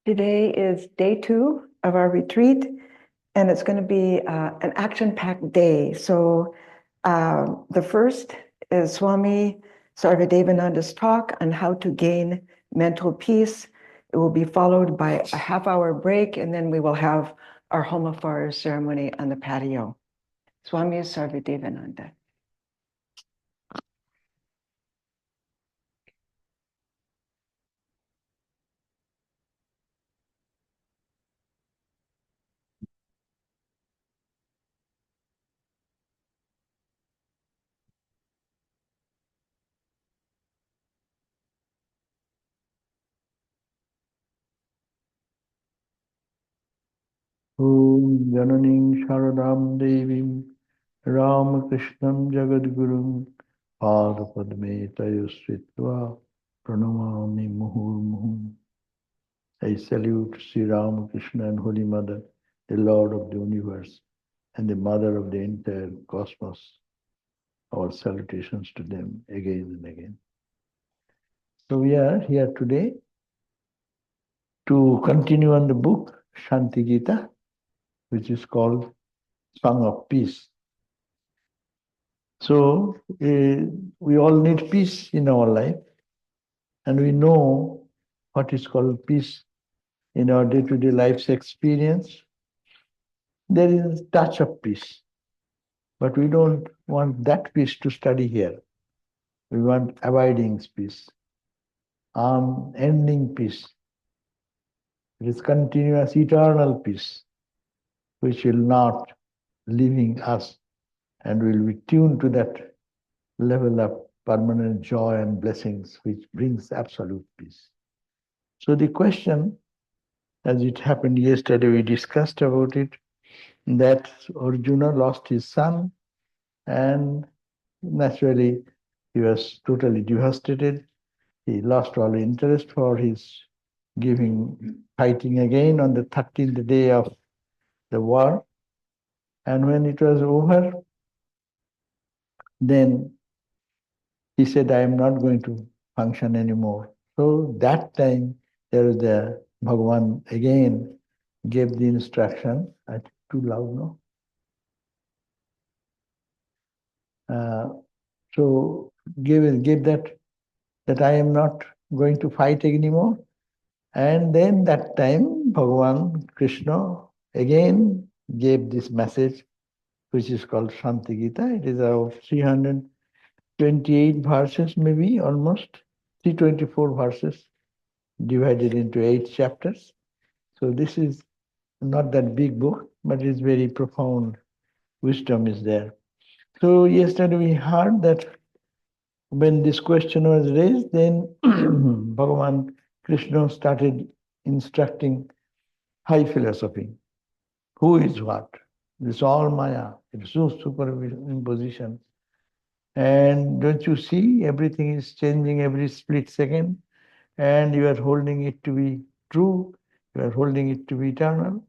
Today is day 2 of our retreat, and it's going to be an action-packed day. So the first is Swami Sarvadevananda's talk on how to gain mental peace. It will be followed by a half-hour break, and then we will have our Homafar ceremony on the patio. Swami Sarvadevananda. Om Jananing Sharadam Devim Ramakrishnam Jagadgurum Padapadme Tayusritva Pranamami Muhurmuhum. I salute Sri Ramakrishna and Holy Mother, the Lord of the universe and the Mother of the entire cosmos. Our salutations to them again and again. So we are here today to continue on the book Shanti Gita, which is called Song of Peace. So we all need peace in our life, and we know what is called peace in our day-to-day life's experience. There is a touch of peace, but we don't want that peace to study here. We want abiding peace, unending peace. It is continuous, eternal peace, which will not leaving us and will be tuned to that level of permanent joy and blessings, which brings absolute peace. So the question, as it happened yesterday, we discussed about it, that Arjuna lost his son, and naturally he was totally devastated. He lost all interest for his fighting again on the 13th day of the war. And when it was over, then he said, I am not going to function anymore. So that time there was the Bhagavan again gave the instruction. I think too loud, no? So gave that I am not going to fight anymore. And then that time Bhagavan Krishna again gave this message, which is called Shanti Gita. It is about 328 verses, maybe almost 324 verses, divided into 8 chapters. So this is not that big book, but it's very profound wisdom is there. So yesterday we heard that when this question was raised, then Bhagavan Krishna started instructing high philosophy. Who is what? This all Maya. It's no superimposition. And don't you see, everything is changing every split second, and you are holding it to be true, you are holding it to be eternal.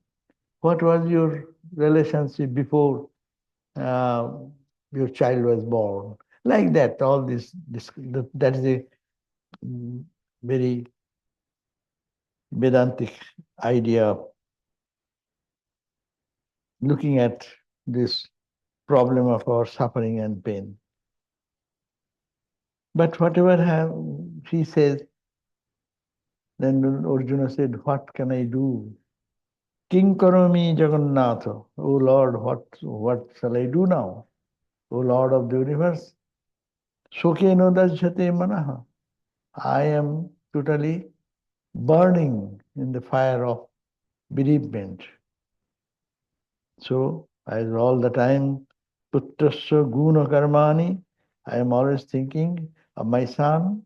What was your relationship before your child was born? Like that, all this that is a very Vedantic idea of looking at this problem of our suffering and pain. But whatever he says, then Arjuna said, what can I do? King karomi Jagannatha. O Lord, what shall I do now? O Lord of the universe, Sokeno dajjate manaha. I am totally burning in the fire of bereavement. So, as all the time, Putrasya guna karmani, I am always thinking of my son,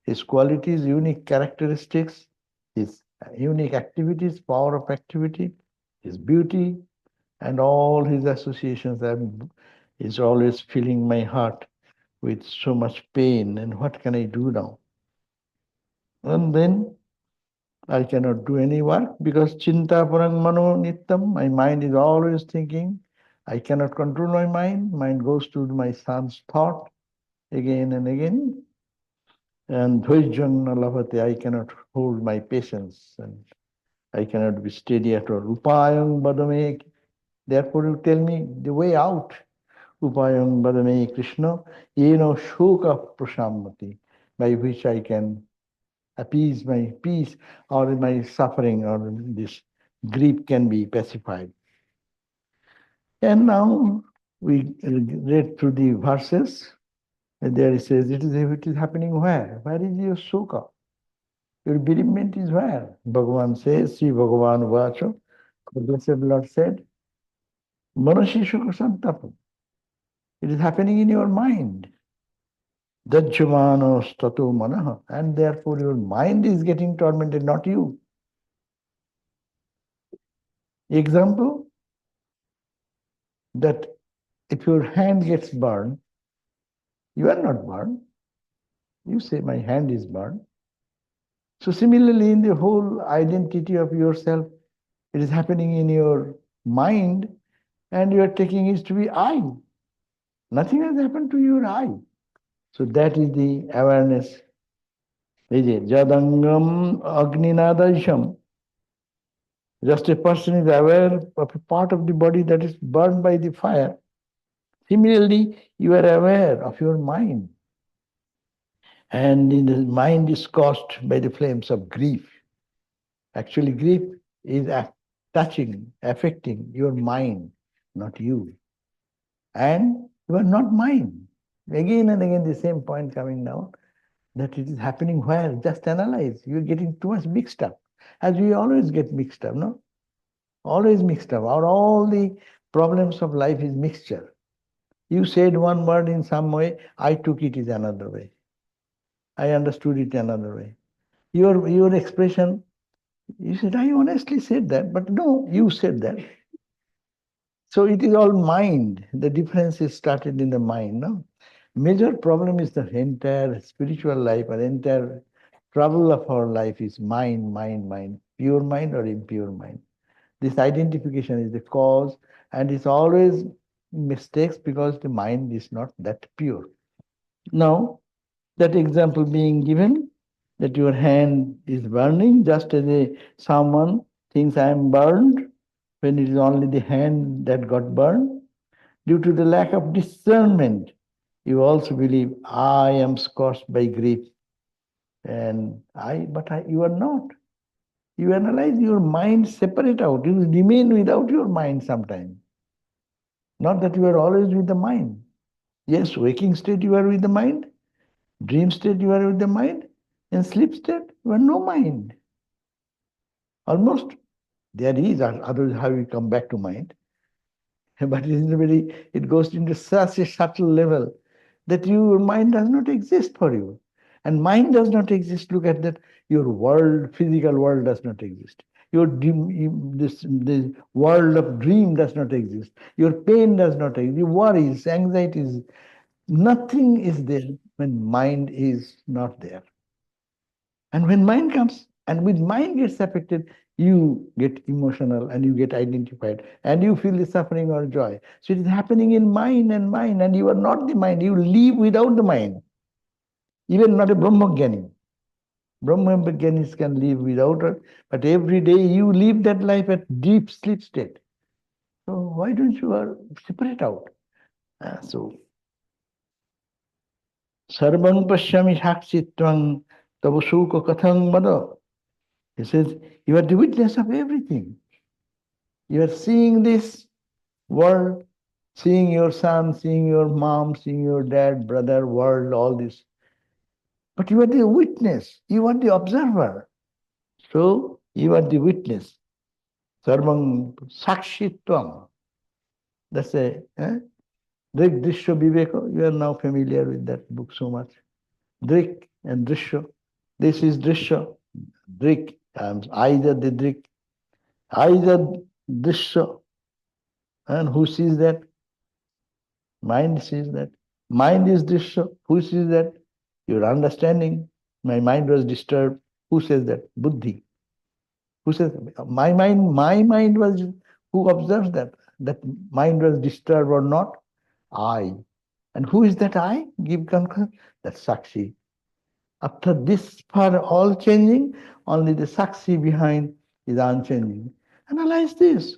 his qualities, unique characteristics, his unique activities, power of activity, his beauty, and all his associations. Is always filling my heart with so much pain. And what can I do now? And then I cannot do any work because chinta parang mano nittam, my mind is always thinking. I cannot control my mind. Mind goes to my son's thought again and again. And dhojjana lavate, I cannot hold my patience. And I cannot be steady at all. Upayang badame. Therefore you tell me the way out. Upayang badame Krishna, yeno shoka prasamati, by which I can appease my peace or my suffering or this grief can be pacified. And now we read through the verses. And there it says, it is happening where? Where is your sukha? Your bereavement is where? Bhagavan says, Sri Bhagavan Vacha, the Blessed Lord said, Manashi Sukha Santapa. It is happening in your mind. Dajjamano statu manaha. And therefore your mind is getting tormented, not you. Example, that if your hand gets burned, you are not burned. You say, my hand is burned. So similarly, in the whole identity of yourself, it is happening in your mind, and you are taking it to be I. Nothing has happened to your I. So that is the awareness. Is it? Jadangam agninadasham. Just a person is aware of a part of the body that is burned by the fire. Similarly, you are aware of your mind. And in the mind is caused by the flames of grief. Actually, grief is touching, affecting your mind, not you. And you are not mine. Again and again, the same point coming down, that it is happening where? Just analyze. You're getting too much mixed up. As we always get mixed up, no? Always mixed up. All the problems of life is mixture. You said one word in some way, I took it in another way. I understood it another way. Your expression, you said, I honestly said that, but no, you said that. So it is all mind. The difference is started in the mind. No? Major problem is the entire spiritual life or entire trouble of our life is mind, mind, mind. Pure mind or impure mind. This identification is the cause, and it's always mistakes because the mind is not that pure. Now, that example being given, that your hand is burning, just as someone thinks I am burned, when it is only the hand that got burned. Due to the lack of discernment, you also believe, I am scorched by grief. And you are not. You analyze your mind, separate out. You remain without your mind sometimes. Not that you are always with the mind. Yes, waking state you are with the mind. Dream state you are with the mind. In sleep state, you are no mind. Almost there is, otherwise how you come back to mind. But it goes into such a subtle level that your mind does not exist for you. And mind does not exist. Look at that. Your world, physical world does not exist. This world of dream does not exist. Your pain does not exist. Your worries, anxieties, nothing is there when mind is not there. And when mind comes, and with mind gets affected, you get emotional and you get identified and you feel the suffering or joy. So it is happening in mind, and you are not the mind. You live without the mind. Even not a Brahmajnani. Brahmajnanis can live without it, but every day you live that life at deep sleep state. So why don't you separate out? Sarvang pashyami sakshitvam tabusuka kathang mada. He says, you are the witness of everything. You are seeing this world, seeing your son, seeing your mom, seeing your dad, brother, world, all this. But you are the witness. You are the observer. So you are the witness. Sarvang sakshitvam. That's a Drik Drishya Viveka. You are now familiar with that book so much. Drik and Drishya. This is Drishya. Drik. Either the Drik. Either Drishya. And who sees that? Mind sees that. Mind is Drishya. Who sees that? Your understanding. My mind was disturbed. Who says that? Buddhi. Who says my mind was, who observes that? That mind was disturbed or not? I. And who is that I? Give conclusion. That's Sakshi. After this far all changing, only the Sakshi behind is unchanging. Analyze this.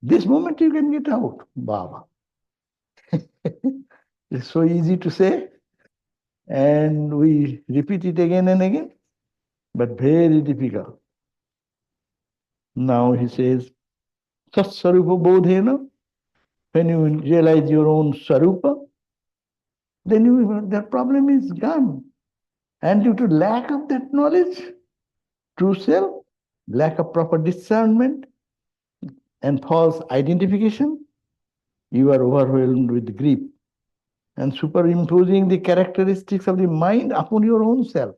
This moment you can get out, Baba. It's so easy to say, and we repeat it again and again, but very difficult. Now he says, Sat-sarupa bodhena, when you realize your own sarupa, then the problem is gone. And due to lack of that knowledge, true self, lack of proper discernment, and false identification, you are overwhelmed with grief and superimposing the characteristics of the mind upon your own self.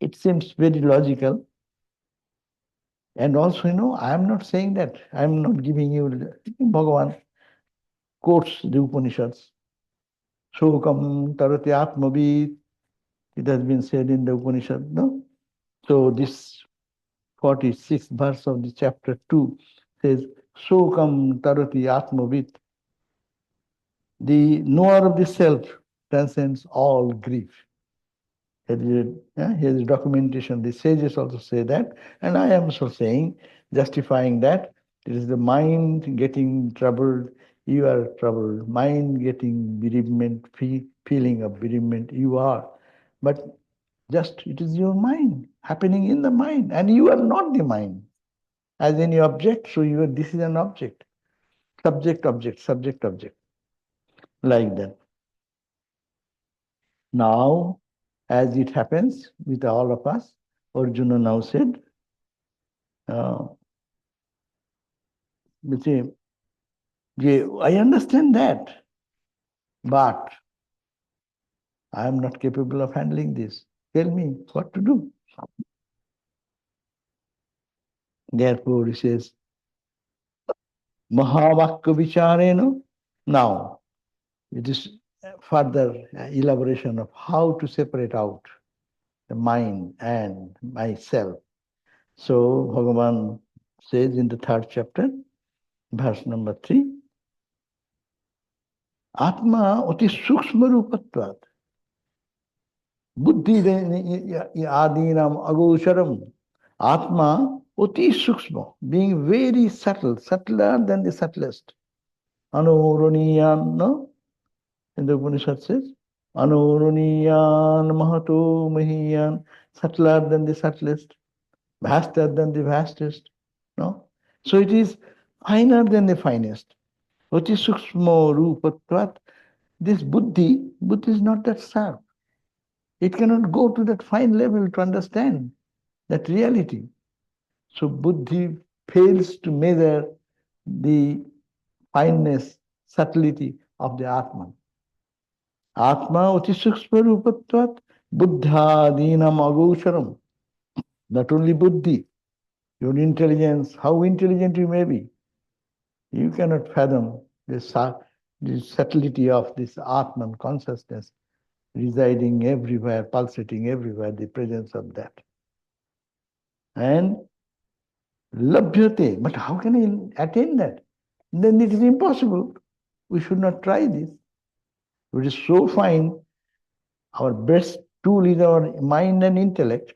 It seems very logical. And also, I am not saying that. I am not giving you, Bhagavan quotes the Upanishads. Shokam tarati atmavid. It has been said in the Upanishad, no? So this 46th verse of the chapter 2 says, Shokam tarati atmavid. The knower of the self transcends all grief. Here is documentation. The sages also say that, and I am also saying, justifying that. It is the mind getting troubled, you are troubled. Mind getting bereavement, feeling of bereavement, you are. But just it is your mind, happening in the mind, and you are not the mind. As any object, so this is an object. Subject, object, subject, object. Like that. Now, as it happens with all of us, Arjuna now said, I understand that, but I am not capable of handling this. Tell me what to do. Therefore, he says, Mahavakya vicharena. Now, it is further elaboration of how to separate out the mind and myself. So, Bhagavan says in the 3rd chapter, verse number 3, Atma oti sukshma rupatvat. Buddhi adinam agosharam. Atma oti sukshma, being very subtle, subtler than the subtlest. Anuraniyan, no? In the Upanishad says, Anuraniyan mahato mahiyan, subtler than the subtlest, vaster than the vastest. No? So it is finer than the finest. Oti sukshma rupatvat. This buddhi is not that sharp. It cannot go to that fine level to understand that reality. So buddhi fails to measure the fineness, subtlety of the Atman. Atma oti sukshma rupatvat buddha dinam agosharam. Not only buddhi, your intelligence, how intelligent you may be, you cannot fathom the subtlety of this Atman consciousness residing everywhere, pulsating everywhere, the presence of that. And labhyate, but how can I attain that? Then it is impossible. We should not try this. It is so fine. Our best tool is our mind and intellect.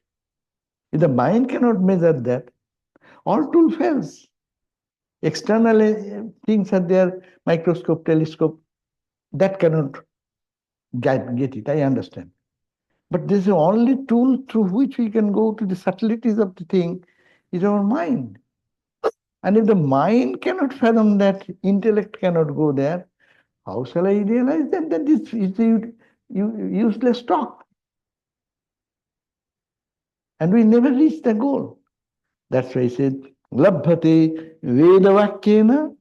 If the mind cannot measure that, all tool fails. External things are there, microscope, telescope, that cannot get it, I understand. But this is the only tool through which we can go to the subtleties of the thing is our mind. And if the mind cannot fathom that, intellect cannot go there, how shall I realize that? That this is useless talk. And we never reach the goal. That's why he said, Labhate Vedavakyena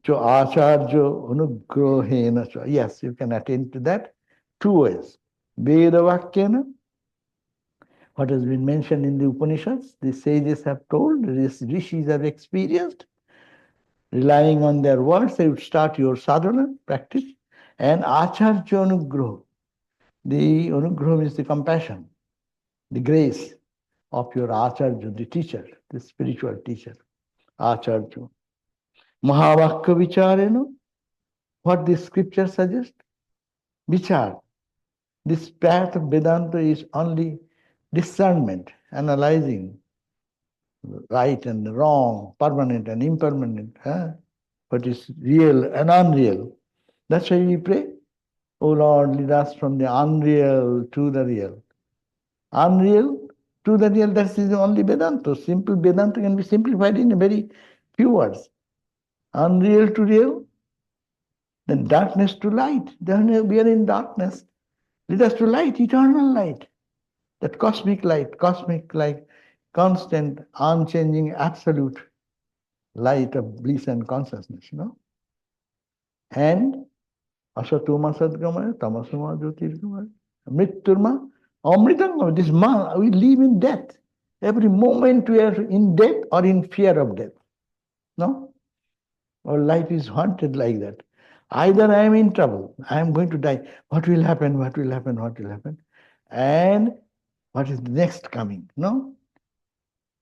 cho acharjo anugrohena. Yes, you can attain to that 2 ways. Vedavakyena, what has been mentioned in the Upanishads, the sages have told, the rishis have experienced. Relying on their words, they would start your sadhana, practice, and acharya anugroha. The anugroha is the compassion, the grace of your acharya, the teacher, the spiritual teacher, acharya. Mahavakya vicharena, what the scripture suggests? Vichar. This path of Vedanta is only discernment, analyzing right and wrong, permanent and impermanent, what is real and unreal. That's why we pray, "Oh Lord, lead us from the unreal to the real." Unreal to the real, that is the only Vedanta. Simple Vedanta can be simplified in a very few words. Unreal to real, then darkness to light. Then we are in darkness. Lead us to light, eternal light. That cosmic light, constant, unchanging, absolute light of bliss and consciousness. And asatoma sadgamaya, tamasoma jyotirgamaya, mritturma, amritangama. This we live in death. Every moment we are in death or in fear of death. No? Our life is haunted like that. Either I am in trouble, I am going to die. What will happen? What will happen? What will happen? And what is next coming? No?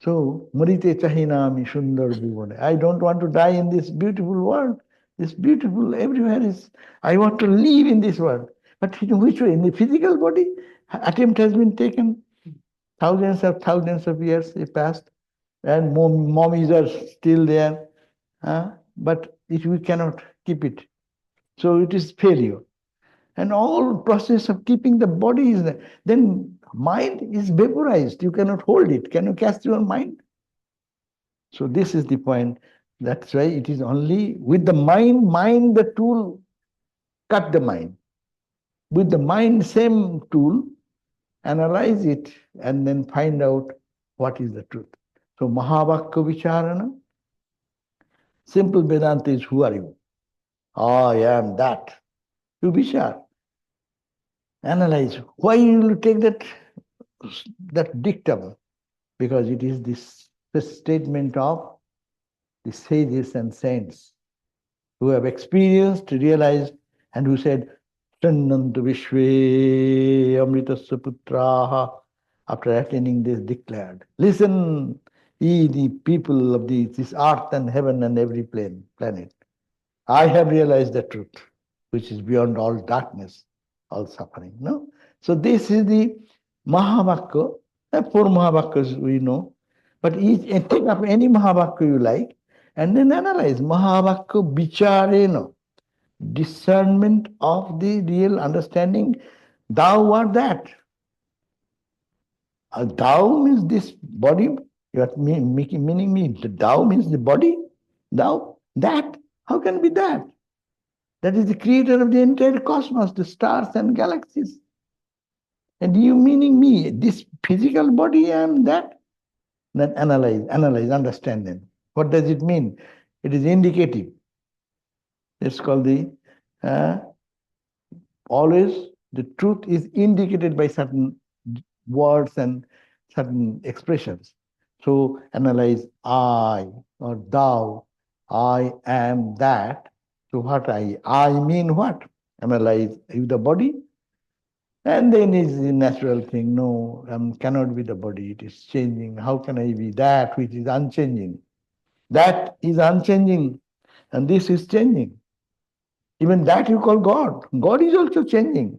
So, Murite Chahinami Sundar Bhuvane. I don't want to die in this beautiful world. This beautiful, everywhere is, I want to live in this world. But in which way? In the physical body, attempt has been taken. Thousands of years have passed, and mummies are still there. But we cannot keep it. So it is failure. And all process of keeping the body is there. Then mind is vaporized. You cannot hold it. Can you catch your mind? So this is the point. That's why it is only with the mind the tool, cut the mind. With the mind, same tool, analyze it and then find out what is the truth. So Mahavakya Vicharana, simple Vedanta is, who are you? I am that. You vichar. Analyze. Why you will take that dictum? Because it is this statement of the sages and saints who have experienced, realized, and who said, Sannantu Vishve Amritasya Putraha, after attaining this declared, listen, ye the people of this earth and heaven and every planet. I have realized the truth, which is beyond all darkness, all suffering. No? So this is the Mahavakya. Four Mahavakyas we know. But take up any Mahavakya you like, and then analyze. Mahavakya Vicharena, discernment of the real understanding. Thou art that. Thou means this body. You are meaning me. Thou means the body. Thou, that. How can it be that? That is the creator of the entire cosmos, the stars and galaxies. And you meaning me, this physical body, I am that? Then analyze, understand then. What does it mean? It is indicative. It's called always the truth is indicated by certain words and certain expressions. So analyze I or thou, I am that. So what I mean what? Analyze the body. And then is the natural thing. No, cannot be the body. It is changing. How can I be that which is unchanging? That is unchanging. And this is changing. Even that you call God. God is also changing.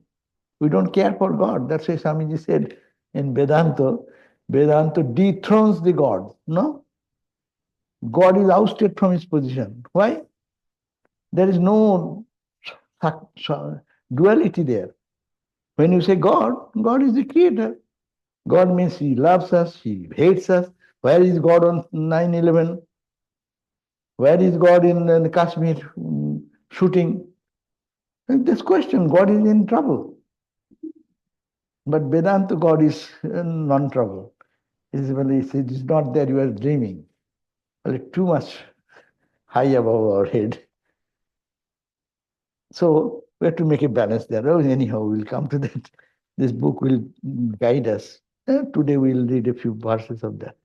We don't care for God. That's why Swamiji said in Vedanta, Vedanta dethrones the God. No? God is ousted from his position. Why? There is no duality there. When you say God, God is the creator. God means he loves us, he hates us. Where is God on 9/11? Where is God in the Kashmir shooting? This question, God is in trouble. But Vedanta God is non-trouble. It is not there, you are dreaming. Well, too much high above our head. So we have to make a balance there. Oh, anyhow, we'll come to that. This book will guide us. Today we'll read a few verses of that.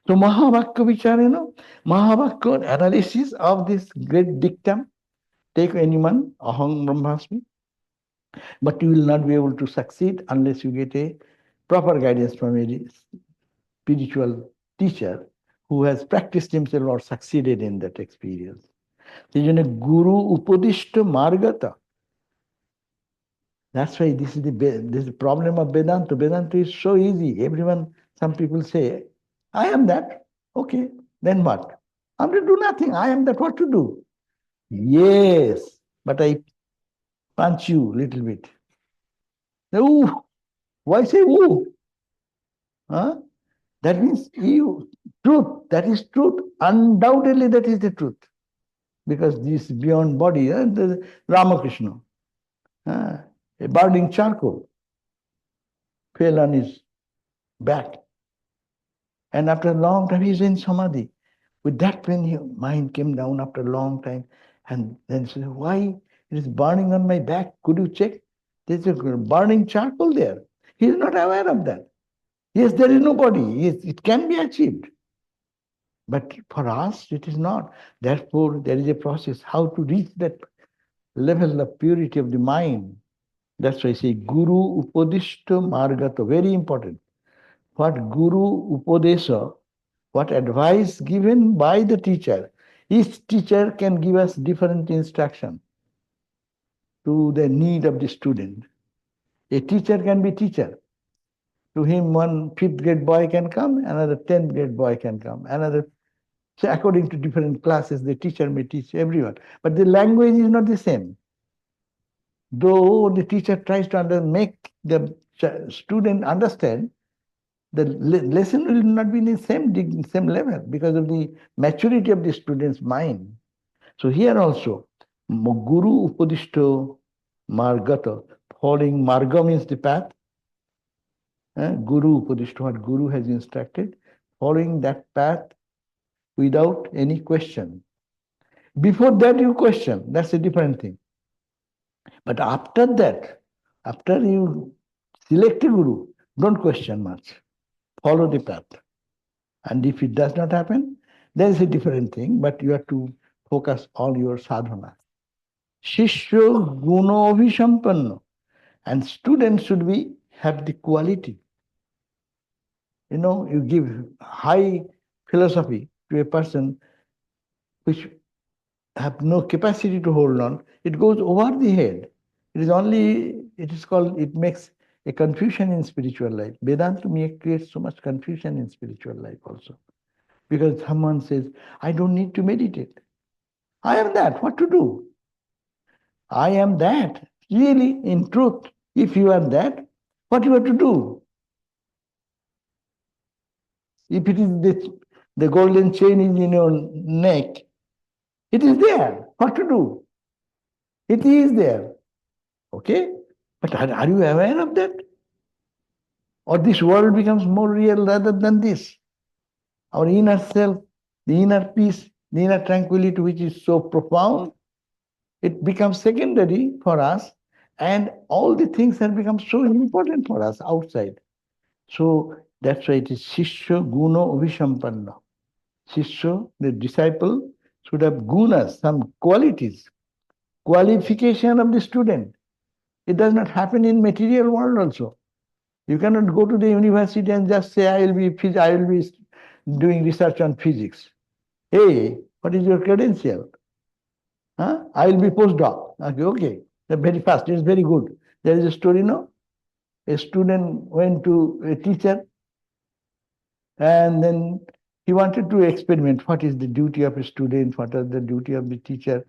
So Mahavakya Vicharena, Mahavakya analysis of this great dictum, take anyone, Aham Brahmasmi, but you will not be able to succeed unless you get a proper guidance from a spiritual teacher who has practiced himself or succeeded in that experience. Guru Upadishta Margata. That's why this is the problem of Vedanta. Vedanta is so easy. Some people say, I am that. Okay, then what? I'm to do nothing. I am that what to do. Yes, but I punch you little bit. Ooh, why say ooh? Huh? That means you truth. That is truth. Undoubtedly, that is the truth. Because this beyond body, the Ramakrishna, uh, a burning charcoal fell on his back. And after a long time, he's in samadhi. With that, when his mind came down after a long time, and then said, why it is burning on my back? Could you check? There's a burning charcoal there. He is not aware of that. Yes, there is no body. Yes, it can be achieved. But for us, it is not. Therefore, there is a process how to reach that level of purity of the mind. That's why I say Guru Upadishta Margata, very important. What Guru Upadesa, what advice given by the teacher. Each teacher can give us different instruction to the need of the student. A teacher can be teacher. To him, one fifth grade boy can come, another 10th grade boy can come, another. So according to different classes, the teacher may teach everyone. But the language is not the same. Though the teacher tries to make the student understand, the lesson will not be in the same level because of the maturity of the student's mind. So here also, Guru Upadishto Margata, following Marga means the path. Guru Upadishto, what Guru has instructed, following that path without any question. Before that, you question. That's a different thing. But after that, after you select a Guru, don't question much. Follow the path. And if it does not happen, there is a different thing, but you have to focus all your sadhana. Shishyo guno abhisampanno. And students should be have the quality. You give high philosophy to a person which have no capacity to hold on, it goes over the head. It makes a confusion in spiritual life. Vedanta creates so much confusion in spiritual life also. Because someone says, I don't need to meditate. I am that, what to do? I am that. Really, in truth, if you are that, what you have to do? If it is the golden chain is in your neck, it is there. What to do? It is there. Okay? But are you aware of that? Or this world becomes more real rather than this? Our inner self, the inner peace, the inner tranquility, which is so profound, it becomes secondary for us, and all the things have become so important for us outside. So that's why it is Shishya Guno Vishampanna. Shishya, the disciple, should have gunas, some qualities, qualification of the student. It does not happen in material world also. You cannot go to the university and just say, I will be doing research on physics. Hey, what is your credential? Huh? I will be postdoc. Okay. Very fast. It's very good. There is a story, no? A student went to a teacher and then he wanted to experiment. What is the duty of a student? What are the duty of the teacher?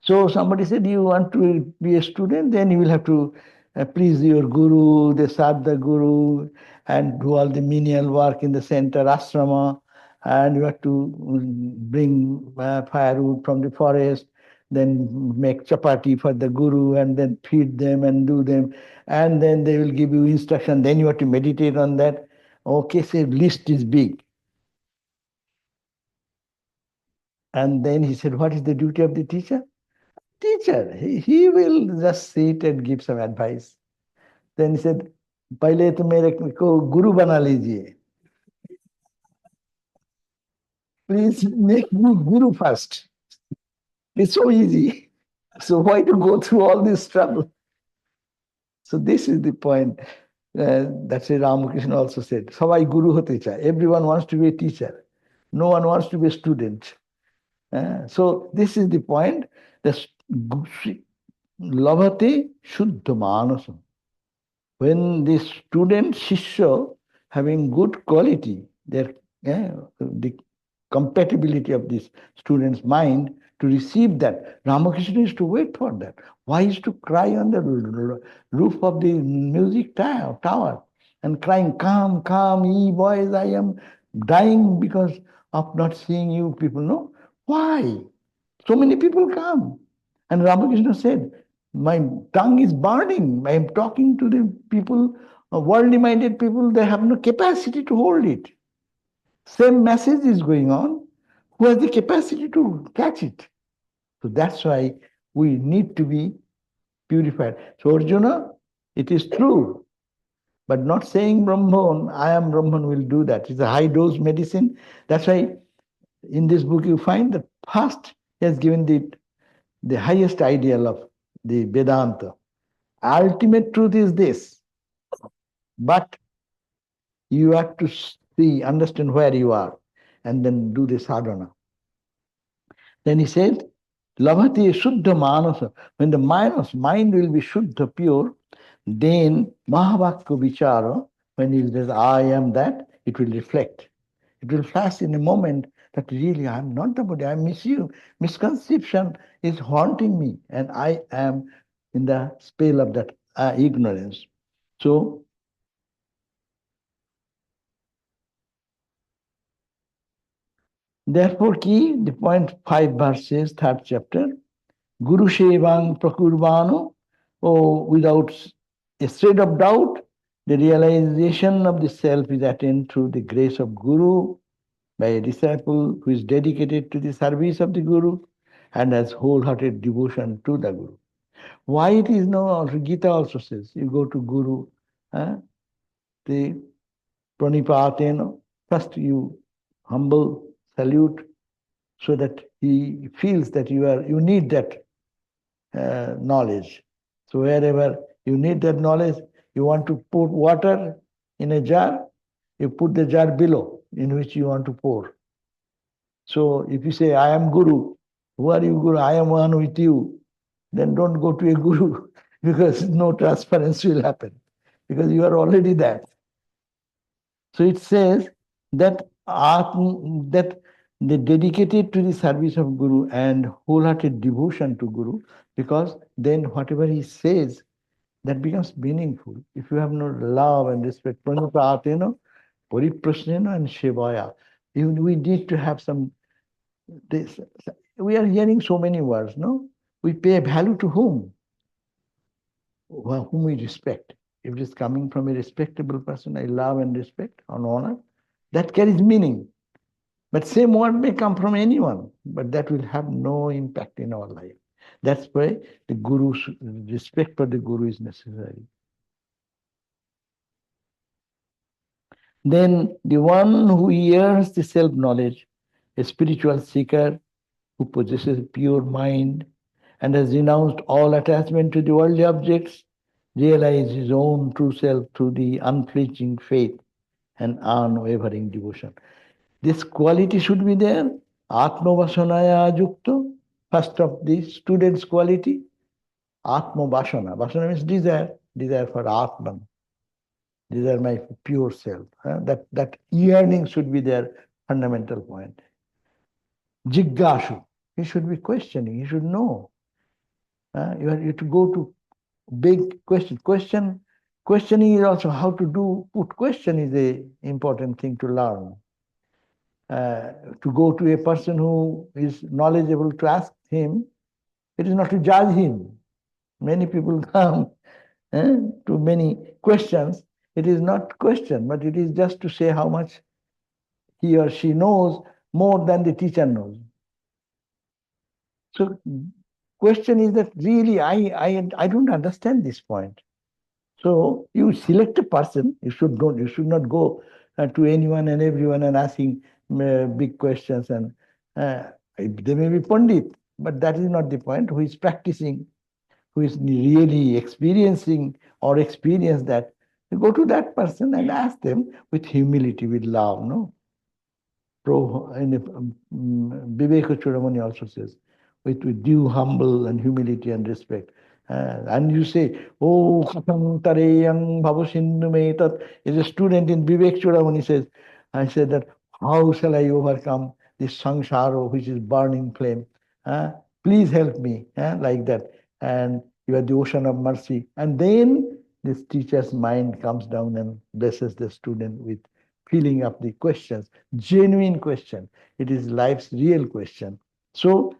So somebody said, you want to be a student, then you will have to please your guru, the sadhya guru, and do all the menial work in the center ashrama, and you have to bring firewood from the forest, then make chapati for the guru, and then feed them and do them, and then they will give you instruction, then you have to meditate on that. Okay, say list is big. And then he said, what is the duty of the teacher? Teacher, he will just sit and give some advice. Then he said, पहले तो मेरे को गुरु बना लीजिए. Please make me guru first. It's so easy. So why to go through all this trouble? So this is the point. That's why Ramakrishna also said, सबाई guru होते चाहे. Everyone wants to be a teacher. No one wants to be a student. So this is the point. Lavate shuddha manasam. When the student Shishya having good quality, their the compatibility of this student's mind to receive that. Ramakrishna is to wait for that. Why is to cry on the roof of the music tower and crying, come, come, ye boys, I am dying because of not seeing you people. No, why? So many people come. And Ramakrishna said, my tongue is burning. I am talking to the people, worldly minded people, they have no capacity to hold it. Same message is going on. Who has the capacity to catch it? So that's why we need to be purified. So Arjuna, it is true, but not saying Brahman, I am Brahman will do that. It's a high dose medicine. That's why in this book you find that first he has given the highest ideal of the Vedanta. Ultimate truth is this, but you have to see, understand where you are, and then do the sadhana. Then he said, Lavati Shuddha Manasa. When the mind will be Shuddha, pure, then Mahavakya Vichara, when he says, I am that, it will reflect. It will flash in a moment that really I am not the body, I miss you. Misconception is haunting me, and I am in the spell of that ignorance. So, therefore, key, the point 5 verses, 3rd chapter, Guru Shevang Prakurbano, oh, without a shred of doubt, the realization of the self is attained through the grace of Guru by a disciple who is dedicated to the service of the Guru and has wholehearted devotion to the Guru. Why it is no, Gita also says, you go to Guru, the pranipatena, first you humble, salute, so that he feels that you need that knowledge. So wherever you need that knowledge, you want to put water in a jar, you put the jar below in which you want to pour. So if you say, I am Guru, who are you Guru? I am one with you. Then don't go to a Guru because no transference will happen because you are already that. So it says that that they dedicated to the service of Guru and wholehearted devotion to Guru, because then whatever he says, that becomes meaningful. If you have no love and respect, pranipatena, pariprasnena and shevaya, we need to have some. This, we are hearing so many words, no? We pay value to whom? Well, whom we respect. If it is coming from a respectable person, I love and respect and honor, that carries meaning. But same word may come from anyone, but that will have no impact in our life. That's why the Guru's respect for the Guru is necessary. Then the one who hears the self-knowledge, a spiritual seeker who possesses a pure mind and has renounced all attachment to the worldly objects, realizes his own true self through the unflinching faith and unwavering devotion. This quality should be there. Atma Vasanaya Yukta, first of the student's quality. Atma Vasana. Vasana means desire, desire for Atman. Desire my pure self. That yearning should be their fundamental point. Jiggashu. He should be questioning, he should know. You have to go to big question. Questioning is also how to put question is a important thing to learn. To go to a person who is knowledgeable to ask him, it is not to judge him. Many people come to many questions. It is not question, but it is just to say how much he or she knows more than the teacher knows. So question is that really I don't understand this point. So you select a person. You should not go to anyone and everyone and asking big questions. And they may be pundit, but that is not the point. Who is practicing, who is really experiencing or experience that, you go to that person and ask them with humility, with love. No. Viveka Chudamani also says, with due humble and humility and respect. And you say, oh, Katham Tareyang Bhavasindhu Metat is a student in Vivek Chudamani says, I said that, How shall I overcome this samsara, which is burning flame? Uh, Please help me, like that. And you are the ocean of mercy. And then this teacher's mind comes down and blesses the student with filling up the questions, genuine question. It is life's real question. So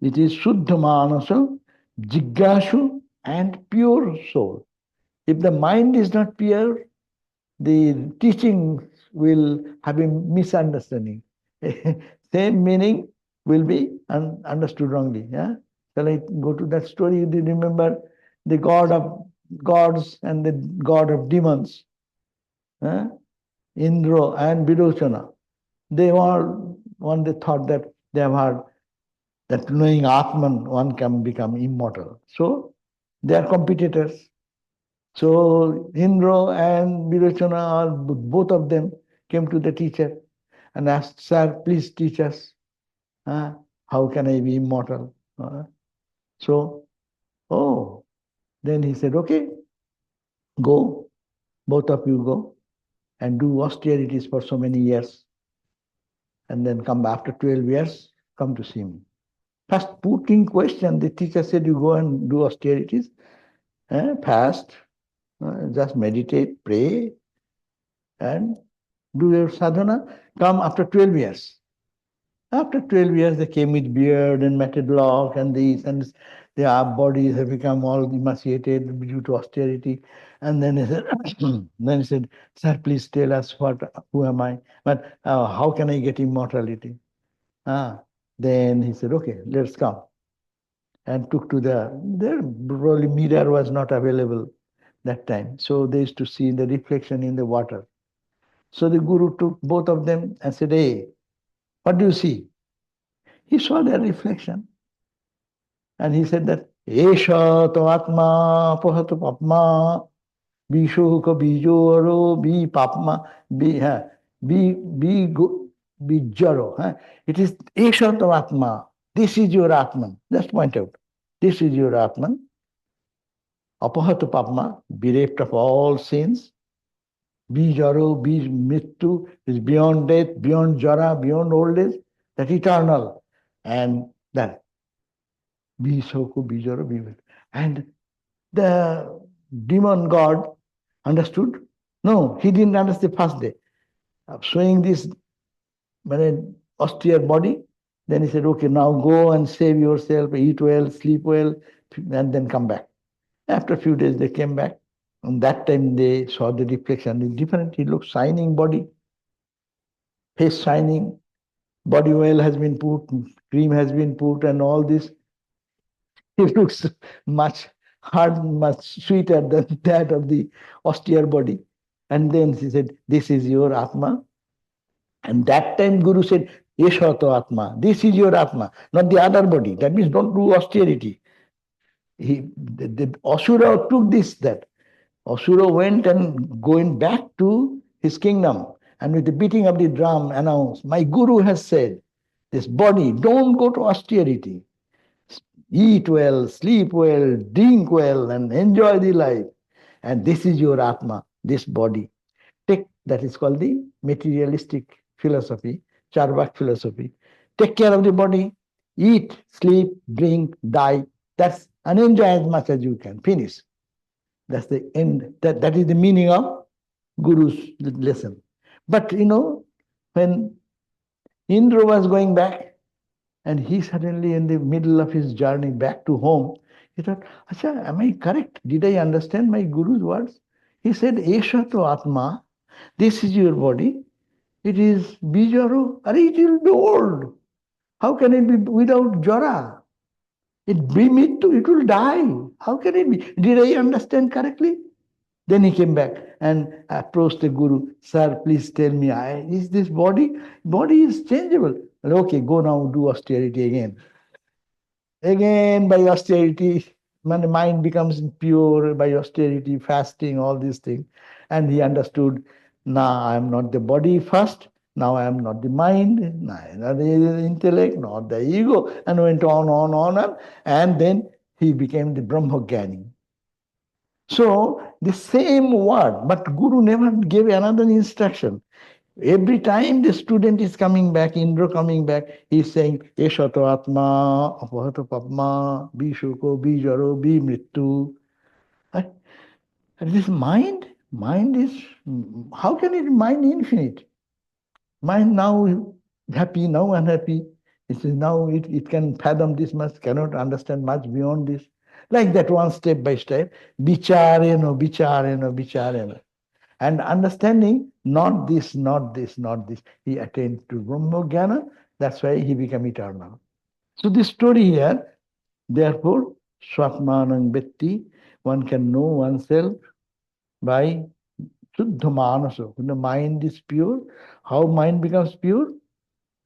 it is Shuddha Manasa, Jiggashu, and pure soul. If the mind is not pure, the teaching will have a misunderstanding. Same meaning will be understood wrongly. Yeah? Shall I go to that story? You remember the god of gods and the god of demons, Indra and Virochana. They all, one they thought that they have heard that knowing Atman, one can become immortal. So they are competitors. So Indra and Virochana, both of them came to the teacher and asked, Sir, please teach us. How can I be immortal? So, oh, then he said, okay, go, both of you go and do austerities for so many years. And then come back after 12 years, come to see me. First putting question, the teacher said, you go and do austerities, fast, just meditate, pray, and do your sadhana. Come after 12 years. After 12 years, they came with beard and matted lock and these, and their bodies have become all emaciated due to austerity. And then he said, then he said, Sir, please tell us who am I? But how can I get immortality? Then he said, okay, let's come. And took to their probably mirror was not available that time. So they used to see the reflection in the water. So the Guru took both of them and said, hey, what do you see? He saw their reflection. And he said that, Esha to atma pohatu papma, bishuka bijoro, bi papma, bi jaro. It is Esha to atma. This is your Atman. Just point out. This is your Atman. Apahatu papma, bereft of all sins. Bijaro, bij mittu is beyond death, beyond jara, beyond old age, that eternal. And that bisoku, bijaro, bijaro. And the demon god understood? No, he didn't understand the first day. Showing this austere body, then he said, okay, now go and save yourself, eat well, sleep well, and then come back. After a few days, they came back. And that time they saw the reflection. It's different. He looks shining body, face shining, body oil has been put, cream has been put, and all this. It looks much hard, much sweeter than that of the austere body. And then he said, this is your Atma. And that time Guru said, Yeshato Atma, this is your Atma, not the other body. That means don't do austerity. The Asura took that. Asura went and going back to his kingdom and with the beating of the drum announced, my Guru has said, this body, don't go to austerity. Eat well, sleep well, drink well, and enjoy the life. And this is your Atma, this body. Take, that is called the materialistic philosophy, Charvak philosophy. Take care of the body, eat, sleep, drink, die. That's and enjoy as much as you can. Finish. That's the end. That is the meaning of Guru's lesson. But when Indra was going back, and he suddenly, in the middle of his journey back to home, he thought, Acha, am I correct? Did I understand my Guru's words? He said, Esha to Atma, this is your body. It is Bijaro, and it will be old. How can it be without Jara? It will die. How can it be? Did I understand correctly? Then he came back and approached the Guru. Sir, please tell me, is this body? Body is changeable. Okay, go now, do austerity again. Again, by austerity, my mind becomes pure by austerity, fasting, all these things. And he understood, now I am not the body first, now I am not the mind, neither the intellect, nor the ego, and went on. And then he became the Brahmajnani. So the same word, but Guru never gave another instruction. Every time the student is coming back, Indra coming back, he is saying, Eshato Atma, Apahato Papma, Bishuko, Bijaro, Bi Mrittu. And this mind is, how can it mind infinite? Mind now happy, now unhappy. It is now it can fathom this much, cannot understand much beyond this. Like that one step by step, bichareno, bichareno, bichareno. And understanding not this, not this, not this. He attained to Brahma Jnana, that's why he became eternal. So this story here, therefore, Swatmanang Vetti, one can know oneself by Suddha Manasa. When the mind is pure, how mind becomes pure?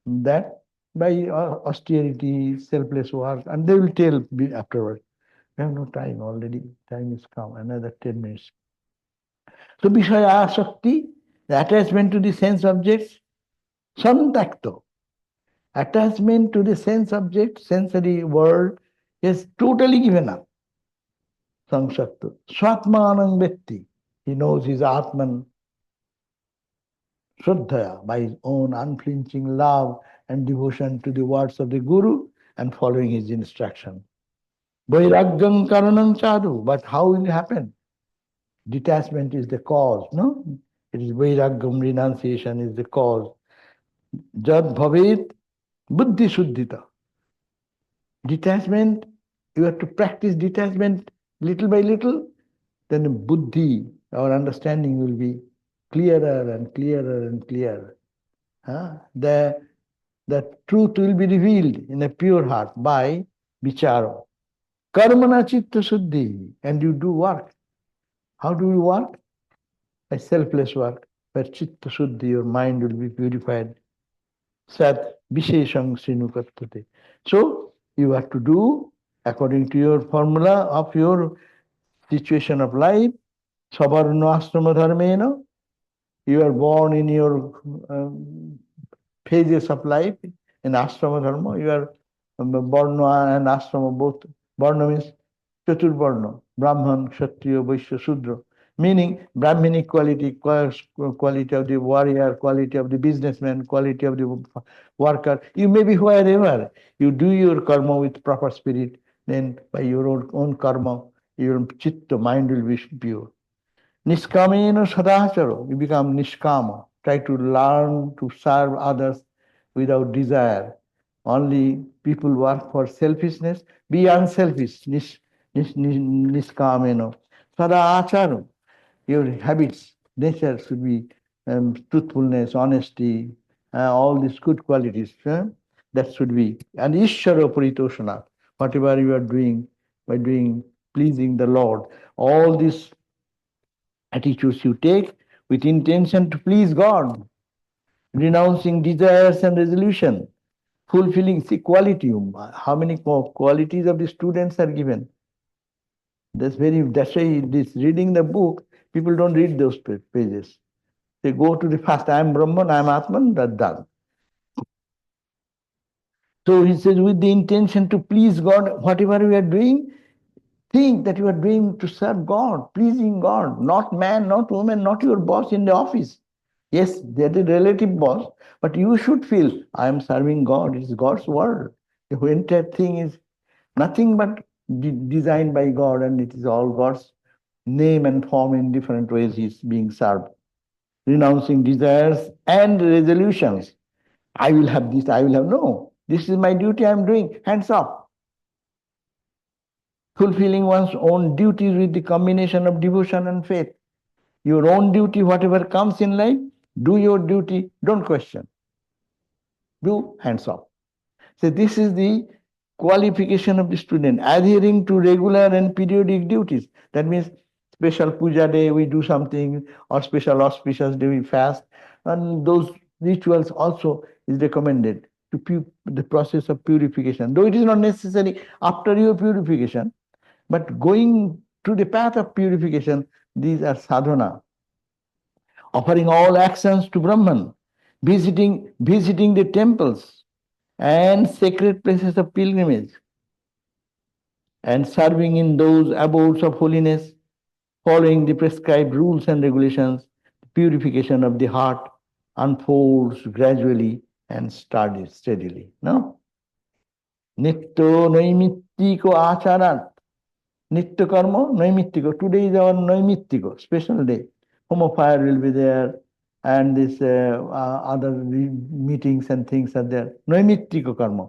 That by austerity, selfless work, and they will tell afterwards. We have no time already. Time is come, another 10 minutes. So Vishaya Shakti, the attachment to the sense objects, Santakto. Attachment to the sense object, sensory world is totally given up. Samshakta. Swatmanang Vetti. He knows his Atman Shraddha by his own unflinching love and devotion to the words of the Guru and following his instruction. Vairagyam karanam chadu. But how will it happen? Detachment is the cause, no? It is vairagyam, renunciation is the cause. Jad bhavet buddhi suddhita. Detachment, you have to practice detachment little by little, then buddhi, our understanding will be clearer and clearer and clearer. The truth will be revealed in a pure heart by vicharo. Karmana chitta suddhi, and you do work. How do you work? By selfless work, where chitta suddhi, your mind will be purified. Sat vishesham srinukattate. So you have to do according to your formula of your situation of life. Savarna ashrama dharmena. You are born in your phases of life in ashrama dharma. You are Varna and ashrama both. Varna means Chaturvarna, Brahman, Kshatriya, Vaishya, Shudra. Meaning Brahminic quality, quality of the warrior, quality of the businessman, quality of the worker. You may be wherever. You do your karma with proper spirit, then by your own karma, your chitta, mind will be pure. Niskamena sadacharo, you become niskama. Try to learn to serve others without desire. Only people work for selfishness. Be unselfish. Niskamena. Sadacharo, your habits, nature should be truthfulness, honesty, all these good qualities. That should be. And Ishvara Paritoshana, whatever you are doing, by doing pleasing the Lord, all these attitudes you take with intention to please God, renouncing desires and resolution, fulfilling quality. How many qualities of the students are given? That's why this reading the book, people don't read those pages. They go to the first, I am Brahman, I am Atman, that's done. So he says, with the intention to please God, whatever we are doing, think that you are doing to serve God, pleasing God, not man, not woman, not your boss in the office. Yes, they're the relative boss, but you should feel, I am serving God, it's God's word. The entire thing is nothing but designed by God, and it is all God's name and form in different ways is being served. Renouncing desires and resolutions. I will have this, I will have no. This is my duty, I am doing, hands off. Fulfilling one's own duties with the combination of devotion and faith. Your own duty, whatever comes in life, do your duty, don't question. Do hands off. So this is the qualification of the student, adhering to regular and periodic duties. That means special puja day we do something, or special auspicious day we fast, and those rituals also is recommended to the process of purification. Though it is not necessary after your purification, but going to the path of purification, these are sadhana. Offering all actions to Brahman, visiting the temples and sacred places of pilgrimage, and serving in those abodes of holiness, following the prescribed rules and regulations, purification of the heart. unfolds gradually and steadily. No? Nitto Naimittiko Acharat. Nitya Karma, Naimittika. Today is our Naimittika, special day. Home of fire will be there, and this other meetings and things are there. Naimittika Karma.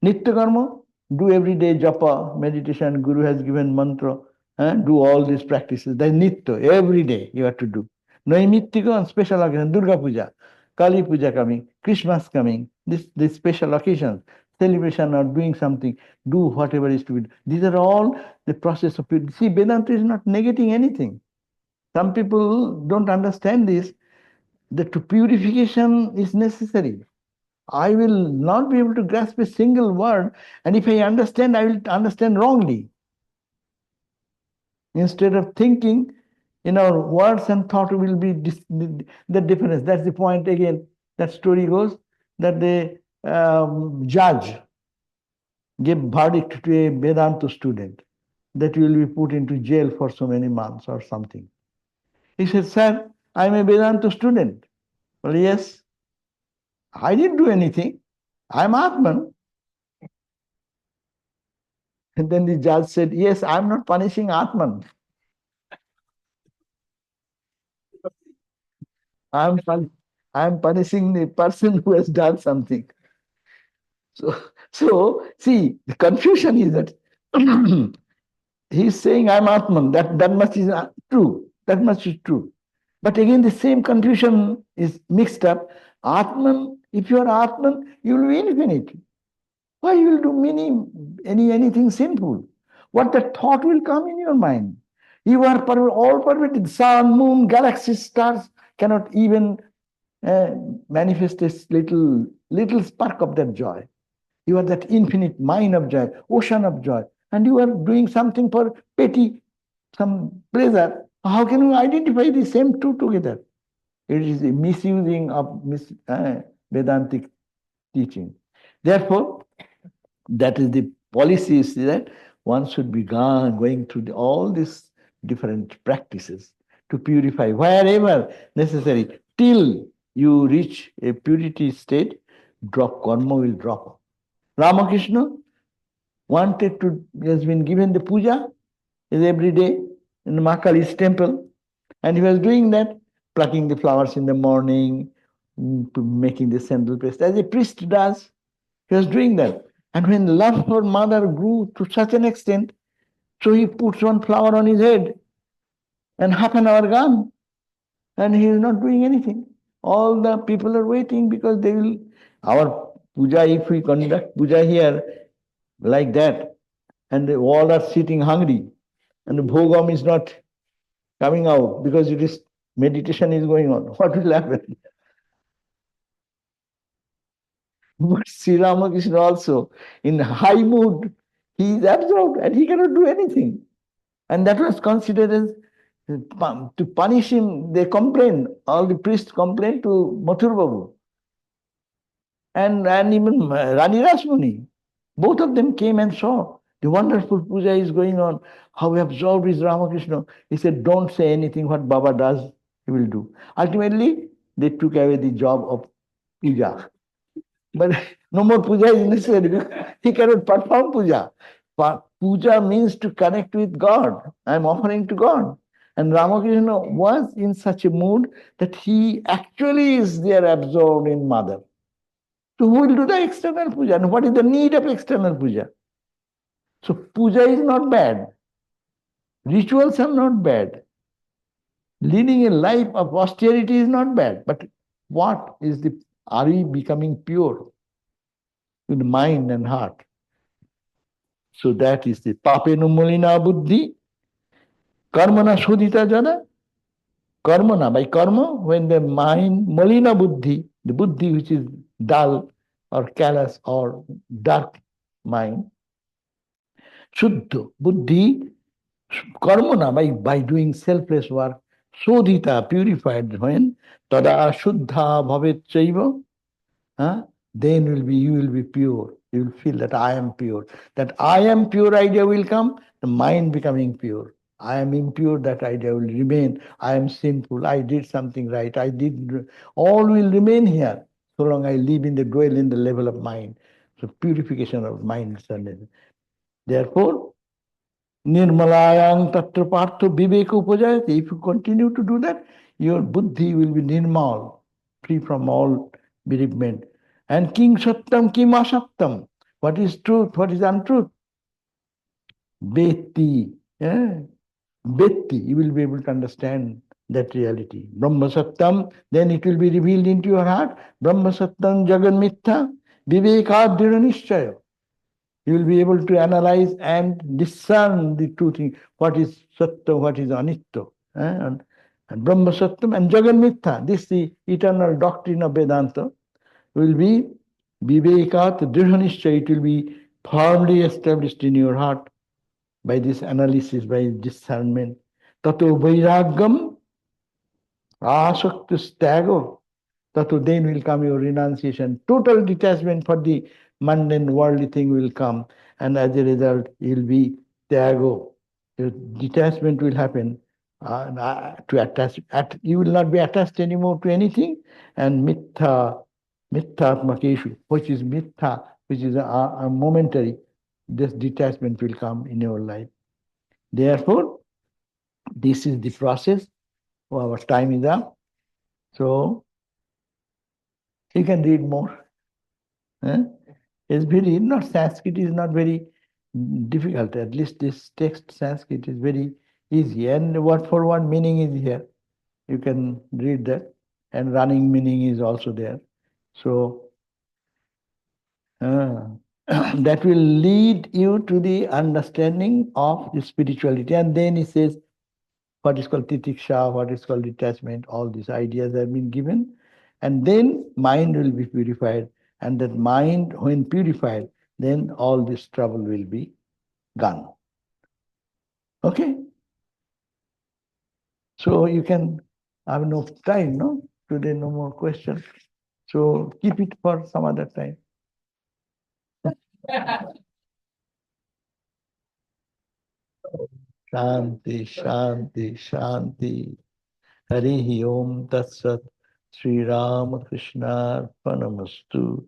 Nitya Karma, do every day japa, meditation, Guru has given mantra, do all these practices. That's Nitya, every day you have to do. Naimittika on special occasion, Durga Puja, Kali Puja coming, Christmas coming, this special occasions, celebration or doing something, do whatever is to be. These are all the process of purity. See, Vedanta is not negating anything. Some people don't understand this, that purification is necessary. I will not be able to grasp a single word, and if I understand, I will understand wrongly. Instead of thinking, words and thought will be the difference. That's the point again. That story goes that the judge gave verdict to a Vedanta student that you will be put into jail for so many months or something. He said, "Sir, I'm a Vedanta student." Well, yes, I didn't do anything. I'm Atman. And then the judge said, "Yes, I'm not punishing Atman. I'm, I'm punishing the person who has done something." So see, the confusion is that he's saying, "I'm Atman." That much is true. That much is true. But again, the same confusion is mixed up. Atman, if you are Atman, you will be infinite. Why you will do anything sinful? What the thought will come in your mind? You are all permitted. Sun, moon, galaxies, stars cannot even manifest this little spark of that joy. You are that infinite mine of joy, ocean of joy, and you are doing something for petty, some pleasure. How can you identify the same two together? It is a misusing of Vedantic teaching. Therefore, that is the policy, is that one should be going through all these different practices to purify wherever necessary till you reach a purity state. Karma will drop. Ramakrishna has been given the puja every day in the Mahakali's temple, and he was doing that, plucking the flowers in the morning, to making the sandal paste, as a priest does. He was doing that. And when love for mother grew to such an extent, so he puts one flower on his head and half an hour gone, and he is not doing anything. All the people are waiting because they will, our puja, if we conduct puja here like that, and they all are sitting hungry, and the bhogam is not coming out because it is meditation is going on, what will happen? But Sri Ramakrishna also, in high mood, he is absorbed and he cannot do anything. And that was considered as to punish him. They complained, all the priests complained to Mathur Babu and even Rani Rasmuni. Both of them came and saw the wonderful puja is going on. How absorbed is Ramakrishna. He said, "Don't say anything, what Baba does, he will do." Ultimately, they took away the job of puja. But no more puja is necessary. He cannot perform puja. But puja means to connect with God. I am offering to God. And Ramakrishna was in such a mood that he actually is there absorbed in mother. So who will do the external puja? And what is the need of external puja? So puja is not bad. Rituals are not bad. Leading a life of austerity is not bad. But are we becoming pure with mind and heart? So that is the papenu mulina buddhi, karmana shodhita jana. Karmana, by karma, when the mind, mulina buddhi, the buddhi which is dull or callous or dark mind, shuddha, buddhi, karmana, by doing selfless work, shodhita, purified, when tada shuddha bhavet chaiva, then you will be pure. You will feel that I am pure. That I am pure idea will come, the mind becoming pure. I am impure, that idea will remain. I am sinful, I did something right, I did, all will remain here, so long I live in the dwell in the level of mind. So purification of mind. Therefore, Nirmalayang tatra partha viveka upajayate. If you continue to do that, your buddhi will be nirmal, free from all bereavement. And king sattam, kim asattam. What is truth, what is untruth? Beti. Yeah. Beti. You will be able to understand that reality. Brahma sattam, then it will be revealed into your heart. Brahma sattam jagan mithya, viveka dhrida nishchaya. You will be able to analyze and discern the two things, what is Sattva, what is Anitya. And Brahma Sattam and Jagan Mithya, this is the eternal doctrine of Vedanta, will be Vivekat Dridhanishcha, it will be firmly established in your heart by this analysis, by discernment. Tato Vairagam Asakta Stago. Tato then will come your renunciation. Total detachment for the mundane worldly thing will come. And as a result, you'll be tyago. Your detachment will happen to attach. You will not be attached anymore to anything. And mithatmakeshu, which is mitha, which is a momentary, this detachment will come in your life. Therefore, this is the process. Our time is up. So, you can read more. It's very, not Sanskrit is not very difficult. At least this text Sanskrit is very easy. And word for word meaning is here. You can read that. And running meaning is also there. So that will lead you to the understanding of the spirituality. And then he says, what is called titiksha, what is called detachment, all these ideas have been given. And then mind will be purified. And that mind, when purified, then all this trouble will be gone. Okay? So you can have enough time, no? Today no more questions. So keep it for some other time. Shanti, Shanti, Shanti. Harihi Om Tat Sat. Sri Ramakrishna Arpanamastu.